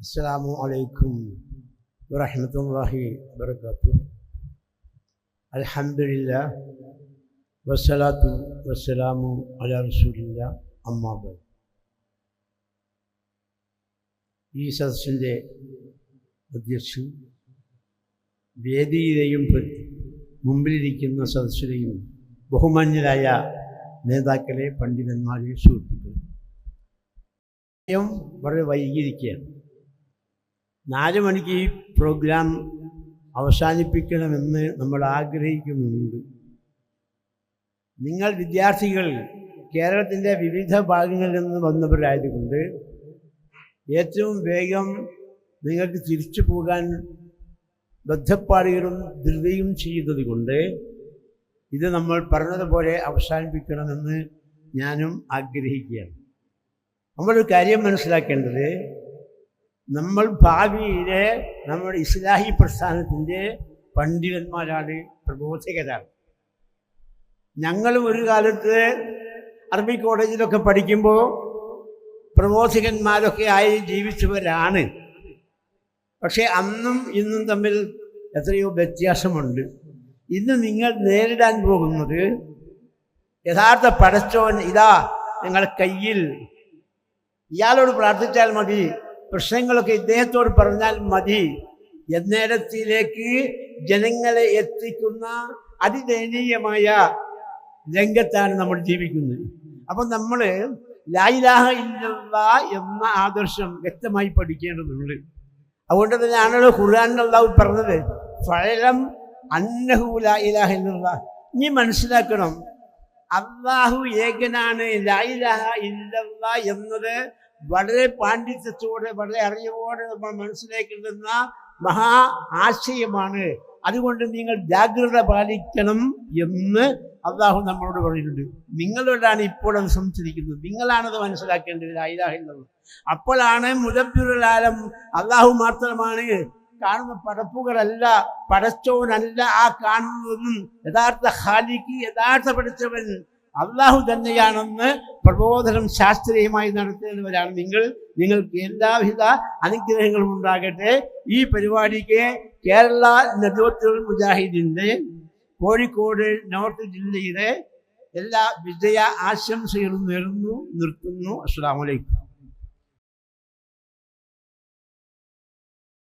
അസ്സലാമു അലൈക്കും വറഹ്മത്തുള്ളാഹി വബറകാതുഹു. അൽഹംദുലില്ലാഹ് വസ്സലാത്തു വസ്സലാമു അലാ റസൂലില്ലാഹ്. അമ്മാ ബഅദ്. ഈ സദസ്സിൻ്റെ അധ്യക്ഷൻ, വേദിയിലെയും മുമ്പിലിരിക്കുന്ന സദസ്സിലെയും ബഹുമാന്യരായ നേതാക്കളെ, പണ്ഡിതന്മാരെ, സുഹൃത്തുക്കളെ, വളരെ വൈകിയിരിക്കുകയാണ്. 4 മണിക്ക് ഈ പ്രോഗ്രാം അവസാനിപ്പിക്കണമെന്ന് നമ്മൾ ആഗ്രഹിക്കുന്നുണ്ട്. നിങ്ങൾ വിദ്യാർത്ഥികൾ കേരളത്തിൻ്റെ വിവിധ ഭാഗങ്ങളിൽ നിന്ന് വന്നവരായതുകൊണ്ട് ഏറ്റവും വേഗം നിങ്ങൾക്ക് തിരിച്ചു പോകാൻ ബദ്ധപ്പാടുകളും ധൃതിയും ചെയ്യുന്നത് കൊണ്ട് ഇത് നമ്മൾ പറഞ്ഞതുപോലെ അവസാനിപ്പിക്കണമെന്ന് ഞാനും ആഗ്രഹിക്കുകയാണ്. നമ്മളൊരു കാര്യം മനസ്സിലാക്കേണ്ടത്, നമ്മൾ ഭാവിയിലെ നമ്മുടെ ഇസ്ലാഹി പ്രസ്ഥാനത്തിൻ്റെ പണ്ഡിതന്മാരാണ്, പ്രബോധകരാണ്. ഞങ്ങളും ഒരു കാലത്ത് അറബി കോളേജിലൊക്കെ പഠിക്കുമ്പോൾ പ്രബോധകന്മാരൊക്കെ ആയി ജീവിച്ചവരാണ്. പക്ഷേ അന്നും ഇന്നും തമ്മിൽ എത്രയോ വ്യത്യാസമുണ്ട്. ഇന്ന് നിങ്ങൾ നേരിടാൻ പോകുന്നത് യഥാർത്ഥ പടച്ചോൻ ഇതാ നിങ്ങളുടെ കയ്യിൽ, ഇയാളോട് പ്രാർത്ഥിച്ചാൽ മതി, പ്രശ്നങ്ങളൊക്കെ ഇദ്ദേഹത്തോട് പറഞ്ഞാൽ മതി എന്നേരത്തിലേക്ക് ജനങ്ങളെ എത്തിക്കുന്ന അതിദയനീയമായ രംഗത്താണ് നമ്മൾ ജീവിക്കുന്നത്. അപ്പം നമ്മൾ ലാ ഇലാഹ ഇല്ലല്ലാഹ് എന്ന ആദർശം വ്യക്തമായി പഠിക്കേണ്ടതുണ്ട്. അതുകൊണ്ട് തന്നെയാണല്ലോ ഖുർആനിൽ അല്ലാഹു പറഞ്ഞത്, ഫഅലം അന്നഹു ലാ ഇലാഹ ഇല്ലല്ലാഹ്. ഇനി മനസ്സിലാക്കണം, അല്ലാഹു ഏകനാണ്. ലാ ഇലാഹ ഇല്ലല്ലാഹ് എന്നത് വളരെ പാണ്ഡിത്യത്തോടെ, വളരെ അറിവോടെ നമ്മൾ മനസ്സിലാക്കേണ്ടുന്ന മഹാ ആശയമാണ്. അതുകൊണ്ട് നിങ്ങൾ ജാഗ്രത പാലിക്കണം എന്ന് അല്ലാഹു നമ്മളോട് പറഞ്ഞിട്ടുണ്ട്. നിങ്ങളോടാണ് ഇപ്പോൾ അത് സംസാരിക്കുന്നത്, നിങ്ങളാണത് മനസ്സിലാക്കേണ്ടത്. ലാ ഇലാഹ ഇല്ലല്ലാഹ്. അപ്പോഴാണ് മുദബ്ബിറുൽ ആലം അല്ലാഹു മാത്രമാണ്. കാണുന്ന പടപ്പുകളല്ല, പടച്ചോനല്ല ആ കാണുന്നതൊന്നും. യഥാർത്ഥ ഖാലിഖ്, യഥാർത്ഥ പഠിച്ചവൻ അല്ലാഹു തന്നെയാണെന്ന് പ്രബോധനം ശാസ്ത്രീയമായി നടത്തുന്നവരാണ് നിങ്ങൾ. നിങ്ങൾക്ക് എല്ലാവിധ അനുഗ്രഹങ്ങളും ഉണ്ടാകട്ടെ. ഈ പരിപാടിക്ക് കേരള നദ്വത്തുൽ മുജാഹിദിൻ്റെ കോഴിക്കോട് നോർത്ത് ജില്ലയിലെ എല്ലാ വിജയ ആശംസകളും നേരുന്നു, നിർത്തുന്നു. അസ്സലാമു അലൈക്കും.